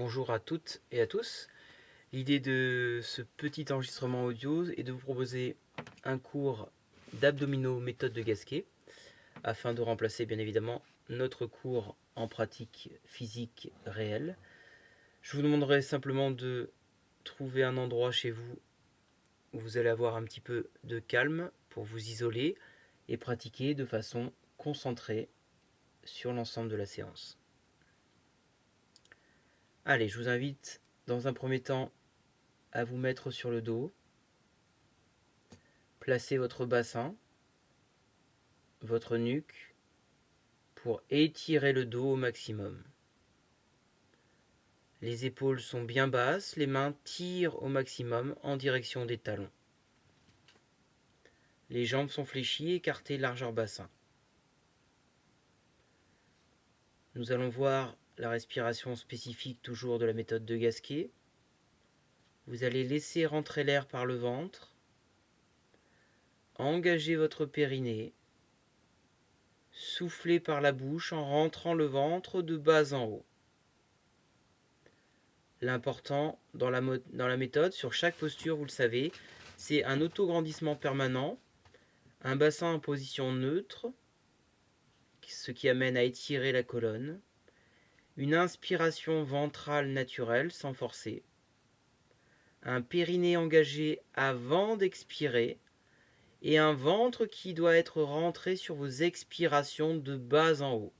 Bonjour à toutes et à tous. L'idée de ce petit enregistrement audio est de vous proposer un cours d'abdominaux méthode de Gasquet afin de remplacer bien évidemment notre cours en pratique physique réelle. Je vous demanderai simplement de trouver un endroit chez vous où vous allez avoir un petit peu de calme pour vous isoler et pratiquer de façon concentrée sur l'ensemble de la séance. Allez, je vous invite dans un premier temps à vous mettre sur le dos. Placez votre bassin, votre nuque, pour étirer le dos au maximum. Les épaules sont bien basses, les mains tirent au maximum en direction des talons. Les jambes sont fléchies, écartées largeur bassin. Nous allons voir la respiration spécifique toujours de la méthode de Gasquet. Vous allez laisser rentrer l'air par le ventre, engager votre périnée, souffler par la bouche en rentrant le ventre de bas en haut. L'important dans la méthode, sur chaque posture, vous le savez, c'est un autograndissement permanent, un bassin en position neutre, ce qui amène à étirer la colonne, une inspiration ventrale naturelle sans forcer, un périnée engagé avant d'expirer et un ventre qui doit être rentré sur vos expirations de bas en haut.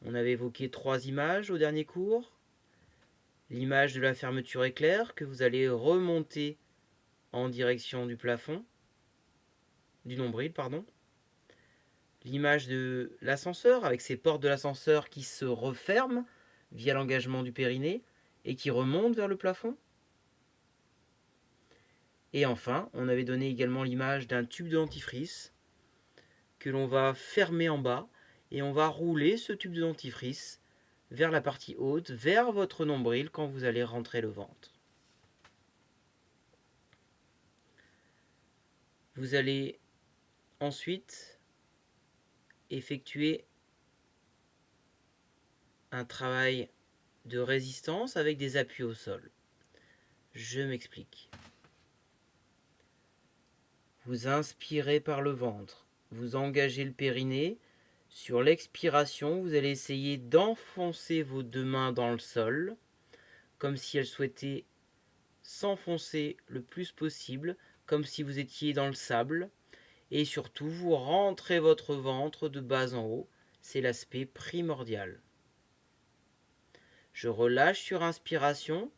On avait évoqué 3 images au dernier cours. L'image de la fermeture éclair que vous allez remonter en direction du plafond, du nombril, pardon. L'image de l'ascenseur avec ses portes de l'ascenseur qui se referment via l'engagement du périnée et qui remontent vers le plafond. Et enfin, on avait donné également l'image d'un tube de dentifrice que l'on va fermer en bas et on va rouler ce tube de dentifrice vers la partie haute, vers votre nombril quand vous allez rentrer le ventre. Vous allez ensuite effectuer un travail de résistance avec des appuis au sol. Je m'explique. Vous inspirez par le ventre, vous engagez le périnée. Sur l'expiration, vous allez essayer d'enfoncer vos 2 mains dans le sol, comme si elles souhaitaient s'enfoncer le plus possible, comme si vous étiez dans le sable. Et surtout, vous rentrez votre ventre de bas en haut. C'est l'aspect primordial. Je relâche sur inspiration.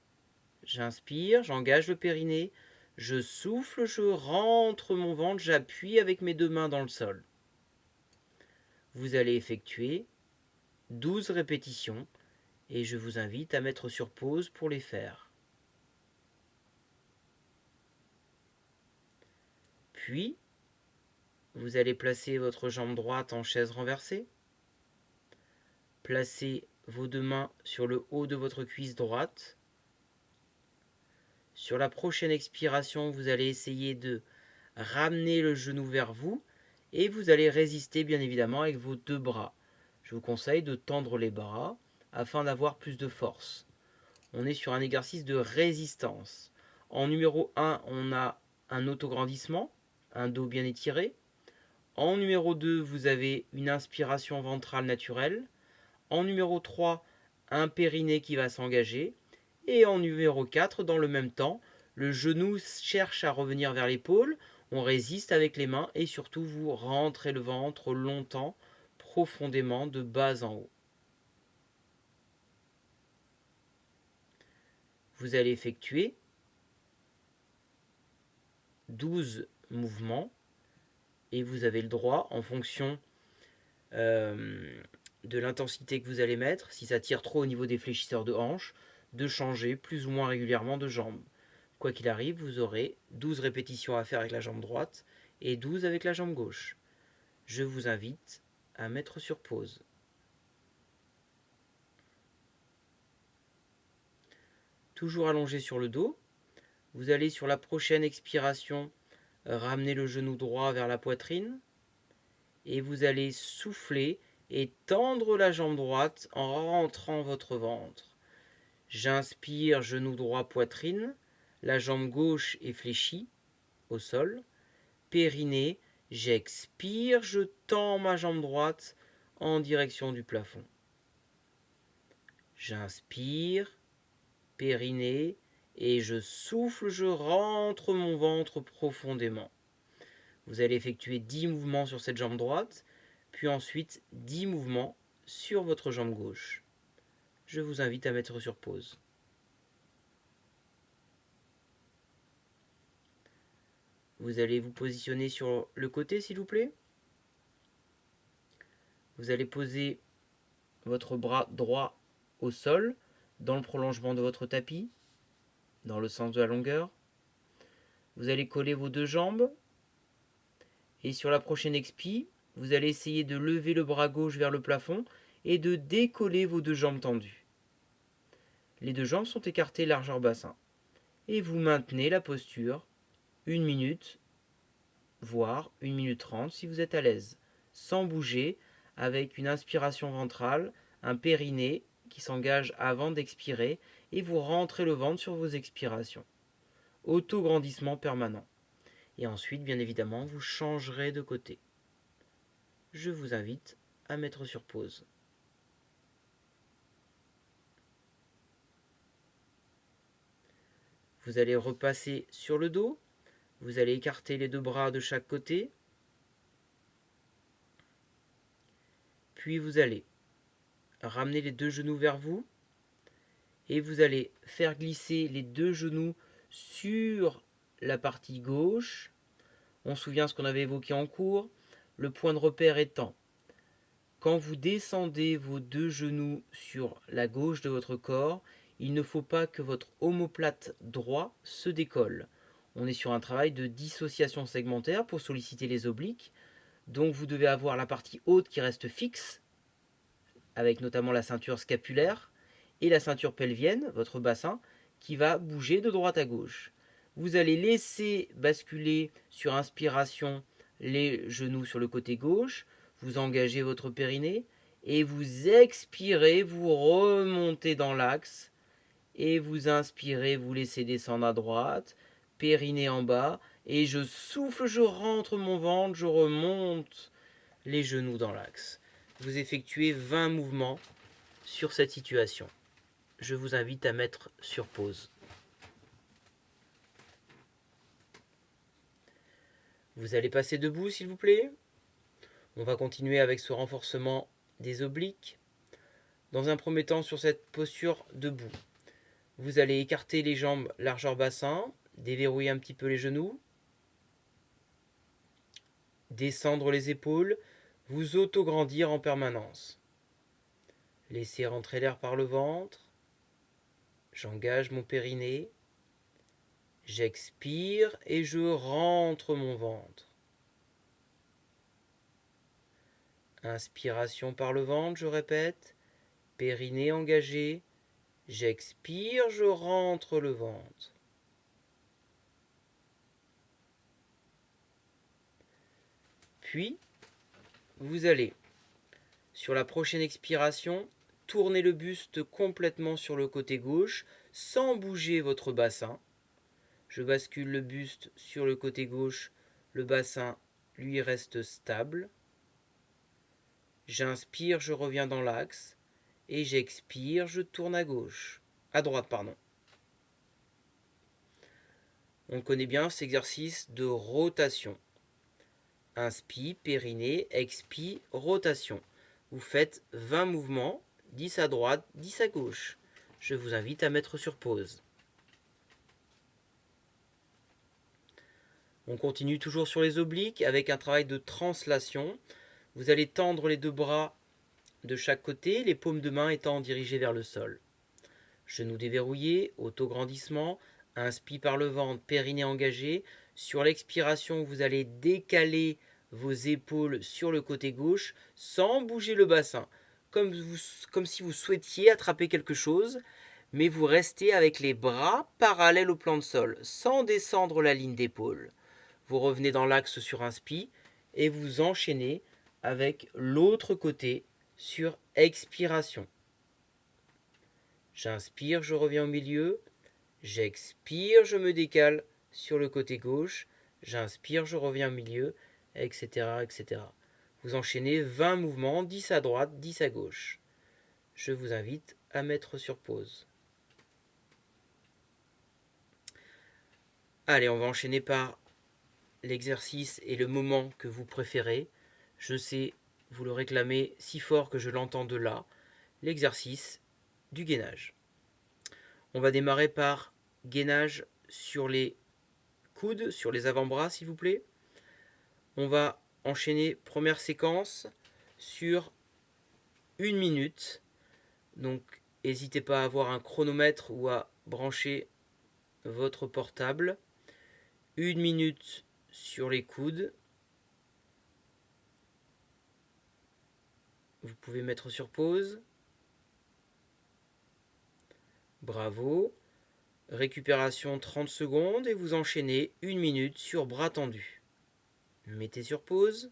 J'inspire, j'engage le périnée. Je souffle, je rentre mon ventre, j'appuie avec mes 2 mains dans le sol. Vous allez effectuer 12 répétitions et je vous invite à mettre sur pause pour les faire. Puis, vous allez placer votre jambe droite en chaise renversée. Placez vos 2 mains sur le haut de votre cuisse droite. Sur la prochaine expiration, vous allez essayer de ramener le genou vers vous et vous allez résister bien évidemment avec vos 2 bras. Je vous conseille de tendre les bras afin d'avoir plus de force. On est sur un exercice de résistance. En numéro 1, on a un autograndissement, un dos bien étiré. En numéro 2, vous avez une inspiration ventrale naturelle. En numéro 3, un périnée qui va s'engager. Et en numéro 4, dans le même temps, le genou cherche à revenir vers l'épaule. On résiste avec les mains et surtout vous rentrez le ventre longtemps, profondément de bas en haut. Vous allez effectuer 12 mouvements et vous avez le droit, en fonction de l'intensité que vous allez mettre, si ça tire trop au niveau des fléchisseurs de hanches, de changer plus ou moins régulièrement de jambe. Quoi qu'il arrive, vous aurez 12 répétitions à faire avec la jambe droite et 12 avec la jambe gauche. Je vous invite à mettre sur pause. Toujours allongé sur le dos, vous allez sur la prochaine expiration ramener le genou droit vers la poitrine et vous allez souffler et tendre la jambe droite en rentrant votre ventre. J'inspire, genou droit, poitrine. La jambe gauche est fléchie au sol. Périnée. J'expire, je tends ma jambe droite en direction du plafond. J'inspire, périnée, et je souffle, je rentre mon ventre profondément. Vous allez effectuer 10 mouvements sur cette jambe droite, puis ensuite 10 mouvements sur votre jambe gauche. Je vous invite à mettre sur pause. Vous allez vous positionner sur le côté, s'il vous plaît. Vous allez poser votre bras droit au sol, dans le prolongement de votre tapis, dans le sens de la longueur. Vous allez coller vos deux jambes. Et sur la prochaine expi, vous allez essayer de lever le bras gauche vers le plafond et de décoller vos deux jambes tendues. Les deux jambes sont écartées largeur bassin. Et vous maintenez la posture 1 minute, voire 1 minute 30 si vous êtes à l'aise, sans bouger, avec une inspiration ventrale, un périnée qui s'engage avant d'expirer, et vous rentrez le ventre sur vos expirations. Auto-grandissement permanent. Et ensuite, bien évidemment, vous changerez de côté. Je vous invite à mettre sur pause. Vous allez repasser sur le dos. Vous allez écarter les deux bras de chaque côté. Puis vous allez ramener les deux genoux vers vous. Et vous allez faire glisser les deux genoux sur la partie gauche. On se souvient ce qu'on avait évoqué en cours. Le point de repère étant, quand vous descendez vos deux genoux sur la gauche de votre corps, il ne faut pas que votre omoplate droit se décolle. On est sur un travail de dissociation segmentaire pour solliciter les obliques. Donc vous devez avoir la partie haute qui reste fixe, avec notamment la ceinture scapulaire, et la ceinture pelvienne, votre bassin, qui va bouger de droite à gauche. Vous allez laisser basculer sur inspiration les genoux sur le côté gauche, vous engagez votre périnée, et vous expirez, vous remontez dans l'axe, et vous inspirez, vous laissez descendre à droite, périnée en bas, et je souffle, je rentre mon ventre, je remonte les genoux dans l'axe. Vous effectuez 20 mouvements sur cette situation. Je vous invite à mettre sur pause. Vous allez passer debout, s'il vous plaît. On va continuer avec ce renforcement des obliques. Dans un premier temps, sur cette posture debout, vous allez écarter les jambes largeur bassin, déverrouiller un petit peu les genoux, descendre les épaules, vous auto-grandir en permanence. Laissez rentrer l'air par le ventre. J'engage mon périnée. J'expire et je rentre mon ventre. Inspiration par le ventre, je répète. Périnée engagé. J'expire, je rentre le ventre. Puis, vous allez, sur la prochaine expiration, tourner le buste complètement sur le côté gauche sans bouger votre bassin. Je bascule le buste sur le côté gauche, le bassin lui reste stable. J'inspire, je reviens dans l'axe et j'expire, je tourne à gauche, à droite pardon. On connaît bien cet exercice de rotation. Inspire, périnée, expire, rotation. Vous faites 20 mouvements, 10 à droite, 10 à gauche. Je vous invite à mettre sur pause. On continue toujours sur les obliques avec un travail de translation. Vous allez tendre les deux bras de chaque côté, les paumes de main étant dirigées vers le sol. Genoux déverrouillés, auto-grandissement, inspire par le ventre, périnée engagé. Sur l'expiration, vous allez décaler vos épaules sur le côté gauche sans bouger le bassin, comme si vous souhaitiez attraper quelque chose, mais vous restez avec les bras parallèles au plan de sol, sans descendre la ligne d'épaule. Vous revenez dans l'axe sur inspire et vous enchaînez avec l'autre côté sur expiration. J'inspire, je reviens au milieu. J'expire, je me décale sur le côté gauche. J'inspire, je reviens au milieu, etc., etc. Vous enchaînez 20 mouvements, 10 à droite, 10 à gauche. Je vous invite à mettre sur pause. Allez, on va enchaîner par l'exercice et le moment que vous préférez. Je sais, vous le réclamez si fort que je l'entends de là. L'exercice du gainage. On va démarrer par gainage sur les coudes, sur les avant-bras s'il vous plaît. On va enchaîner première séquence sur 1 minute. Donc n'hésitez pas à avoir un chronomètre ou à brancher votre portable. 1 minute sur les coudes. Vous pouvez mettre sur pause. Bravo. Récupération 30 secondes et vous enchaînez 1 minute sur bras tendus. Mettez sur pause.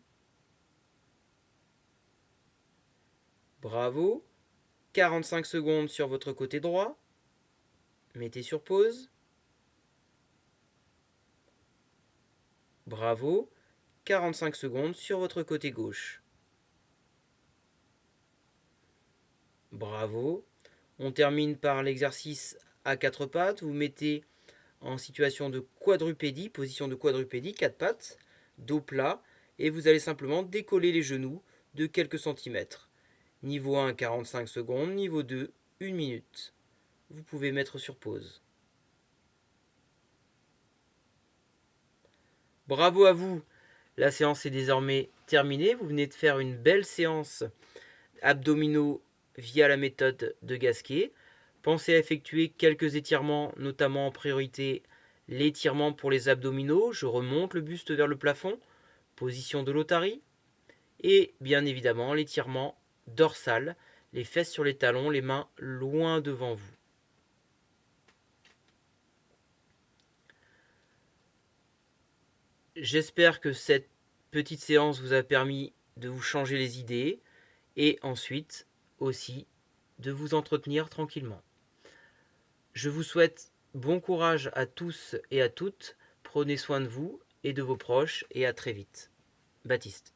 Bravo. 45 secondes sur votre côté droit. Mettez sur pause. Bravo. 45 secondes sur votre côté gauche. Bravo. On termine par l'exercice à 4 pattes. Vous mettez en situation de quadrupédie, position de quadrupédie, 4 pattes, dos plat, et vous allez simplement décoller les genoux de quelques centimètres. Niveau 1, 45 secondes. Niveau 2, 1 minute. Vous pouvez mettre sur pause. Bravo à vous. La séance est désormais terminée. Vous venez de faire une belle séance abdominaux via la méthode de Gasquet. Pensez à effectuer quelques étirements, notamment en priorité l'étirement pour les abdominaux. Je remonte le buste vers le plafond, position de l'otarie. Et bien évidemment l'étirement dorsal, les fesses sur les talons, les mains loin devant vous. J'espère que cette petite séance vous a permis de vous changer les idées et ensuite aussi de vous entretenir tranquillement. Je vous souhaite bon courage à tous et à toutes. Prenez soin de vous et de vos proches et à très vite. Baptiste.